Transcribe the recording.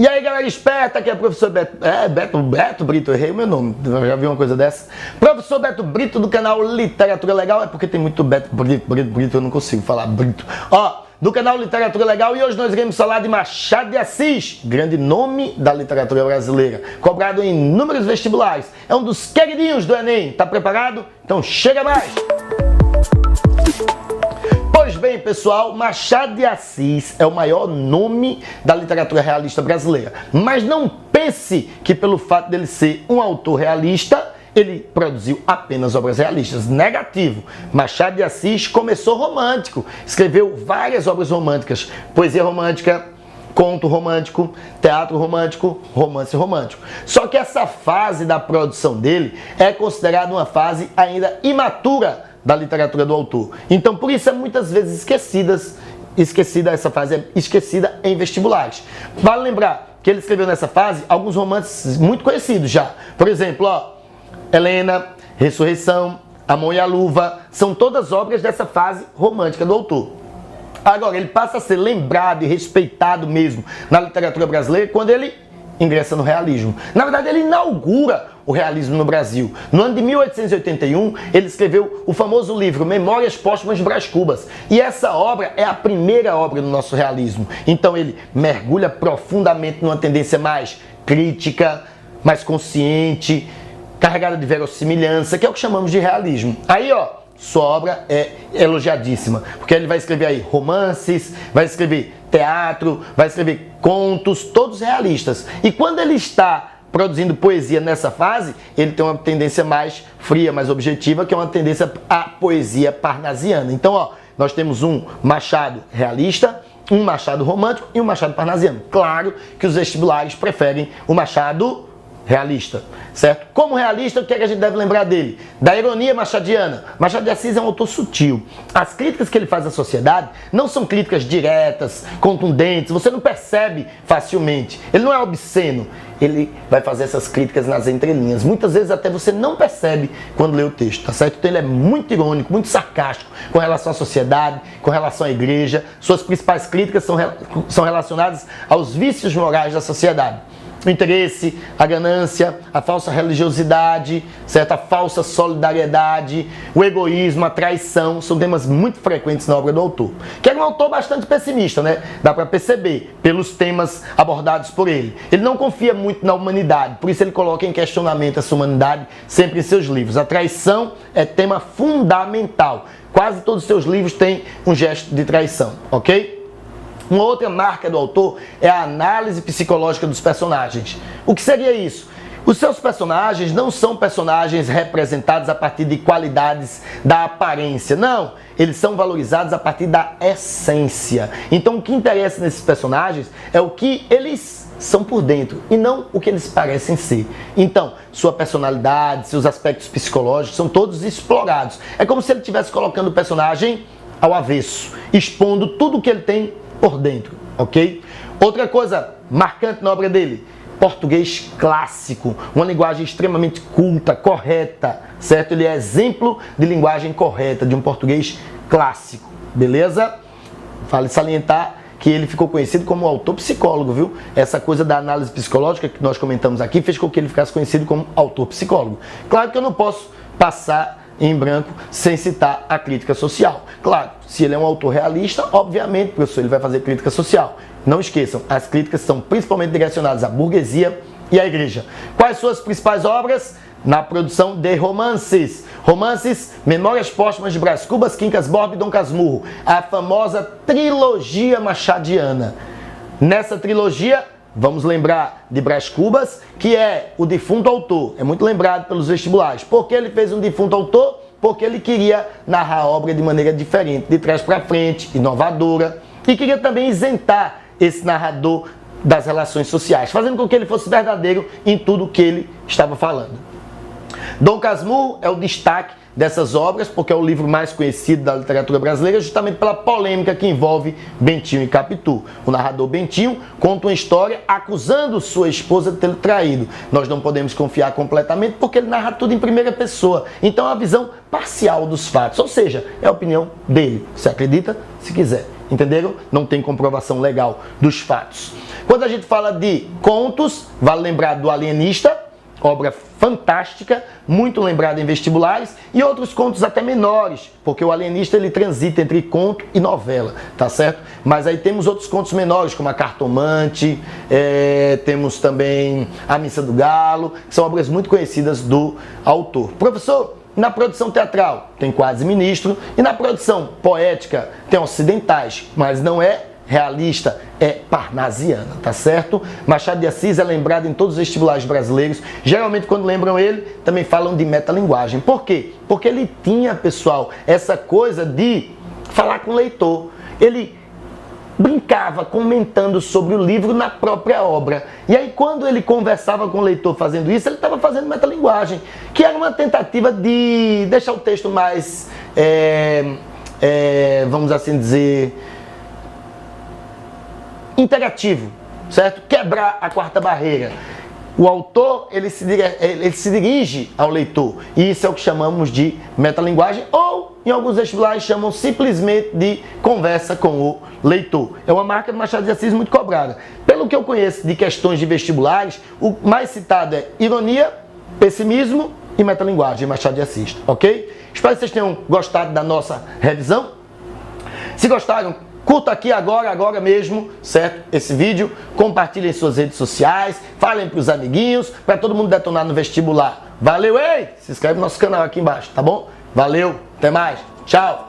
E aí, galera esperta, que é o professor Beto Brito, errei o meu nome, já vi uma coisa dessa. Professor Beto Brito do canal Literatura Legal, é porque tem muito Beto Brito, eu não consigo falar Brito. Ó, do canal Literatura Legal, e hoje nós iremos falar de Machado de Assis, grande nome da literatura brasileira, cobrado em inúmeros vestibulares. É um dos queridinhos do Enem, tá preparado? Então chega mais! Pois bem, pessoal, Machado de Assis é o maior nome da literatura realista brasileira. Mas não pense que pelo fato dele ser um autor realista, ele produziu apenas obras realistas. Negativo. Machado de Assis começou romântico, escreveu várias obras românticas, poesia romântica, conto romântico, teatro romântico, romance romântico. Só que essa fase da produção dele é considerada uma fase ainda imatura da literatura do autor. Então, por isso é muitas vezes essa fase é esquecida em vestibulares. Vale lembrar que ele escreveu nessa fase alguns romances muito conhecidos já. Por exemplo, ó, Helena, Ressurreição, Amor e a Luva, são todas obras dessa fase romântica do autor. Agora, ele passa a ser lembrado e respeitado mesmo na literatura brasileira quando ele ingressa no realismo. Na verdade, ele inaugura o realismo no Brasil. No ano de 1881, ele escreveu o famoso livro Memórias Póstumas de Brás Cubas. E essa obra é a primeira obra do nosso realismo. Então ele mergulha profundamente numa tendência mais crítica, mais consciente, carregada de verossimilhança, que é o que chamamos de realismo. Aí, ó, sua obra é elogiadíssima, porque ele vai escrever aí romances, vai escrever teatro, vai escrever contos, todos realistas. E quando ele está produzindo poesia nessa fase, ele tem uma tendência mais fria, mais objetiva, que é uma tendência à poesia parnasiana. Então, ó, nós temos um Machado realista, um Machado romântico e um Machado parnasiano. Claro que os vestibulares preferem o Machado realista, certo? Como realista, o que é que a gente deve lembrar dele? Da ironia machadiana. Machado de Assis é um autor sutil. As críticas que ele faz à sociedade não são críticas diretas, contundentes, você não percebe facilmente. Ele não é obsceno. Ele vai fazer essas críticas nas entrelinhas. Muitas vezes até você não percebe quando lê o texto, tá certo? Então ele é muito irônico, muito sarcástico com relação à sociedade, com relação à igreja. Suas principais críticas são relacionadas aos vícios morais da sociedade. O interesse, a ganância, a falsa religiosidade, certo? A falsa solidariedade, o egoísmo, a traição, são temas muito frequentes na obra do autor. Que é um autor bastante pessimista, né? Dá para perceber pelos temas abordados por ele. Ele não confia muito na humanidade, por isso ele coloca em questionamento essa humanidade sempre em seus livros. A traição é tema fundamental. Quase todos os seus livros têm um gesto de traição, ok? Uma outra marca do autor é a análise psicológica dos personagens. O que seria isso? Os seus personagens não são personagens representados a partir de qualidades da aparência. Não, eles são valorizados a partir da essência. Então o que interessa nesses personagens é o que eles são por dentro e não o que eles parecem ser. Então, sua personalidade, seus aspectos psicológicos são todos explorados. É como se ele estivesse colocando o personagem ao avesso, expondo tudo o que ele tem por dentro, ok? Outra coisa marcante na obra dele, português clássico, uma linguagem extremamente culta, correta, certo? Ele é exemplo de linguagem correta, de um português clássico, beleza? Vale salientar que ele ficou conhecido como autor psicólogo, viu? Essa coisa da análise psicológica que nós comentamos aqui fez com que ele ficasse conhecido como autor psicólogo. Claro que eu não posso passar em branco sem citar a crítica social. Claro, se ele é um autor realista, obviamente, professor, ele vai fazer crítica social. Não esqueçam, as críticas são principalmente direcionadas à burguesia e à igreja. Quais suas principais obras? Na produção de romances. Romances, Memórias Póstumas de Brás Cubas, Quincas Borba e Dom Casmurro. A famosa trilogia machadiana. Nessa trilogia, vamos lembrar de Brás Cubas, que é o defunto autor. É muito lembrado pelos vestibulares. Por que ele fez um defunto autor? Porque ele queria narrar a obra de maneira diferente, de trás para frente, inovadora. E queria também isentar esse narrador das relações sociais, fazendo com que ele fosse verdadeiro em tudo o que ele estava falando. Dom Casmurro é o destaque dessas obras, porque é o livro mais conhecido da literatura brasileira, justamente pela polêmica que envolve Bentinho e Capitu. O narrador Bentinho conta uma história acusando sua esposa de ter traído. Nós não podemos confiar completamente porque ele narra tudo em primeira pessoa. Então é uma visão parcial dos fatos, ou seja, é a opinião dele. Você acredita? Se quiser. entenderam? Não tem comprovação legal dos fatos. Quando a gente fala de contos, vale lembrar do Alienista, obra fantástica, muito lembrada em vestibulares, e outros contos até menores, porque o Alienista ele transita entre conto e novela, tá certo? Mas aí temos outros contos menores, como A Cartomante, temos também A Missa do Galo, que são obras muito conhecidas do autor. Professor, na produção teatral tem Quase Ministro, e na produção poética tem ocidentais, mas não é realista, é parnasiana, tá certo? Machado de Assis é lembrado em todos os vestibulares brasileiros. Geralmente, quando lembram ele, também falam de metalinguagem. Por quê? Porque ele tinha, pessoal, essa coisa de falar com o leitor. Ele brincava comentando sobre o livro na própria obra. E aí, quando ele conversava com o leitor fazendo isso, ele estava fazendo metalinguagem, que era uma tentativa de deixar o texto mais, vamos assim dizer, interativo, certo? Quebrar a quarta barreira. O autor, ele se dirige ao leitor, e isso é o que chamamos de metalinguagem, ou em alguns vestibulares chamam simplesmente de conversa com o leitor. É uma marca do Machado de Assis muito cobrada. Pelo que eu conheço de questões de vestibulares, o mais citado é ironia, pessimismo e metalinguagem, Machado de Assis, ok? Espero que vocês tenham gostado da nossa revisão. Se gostaram, curta aqui agora mesmo, certo? Esse vídeo, compartilhem em suas redes sociais, falem para os amiguinhos, para todo mundo detonar no vestibular. Valeu, ei! Se inscreve no nosso canal aqui embaixo, tá bom? Valeu, até mais, tchau!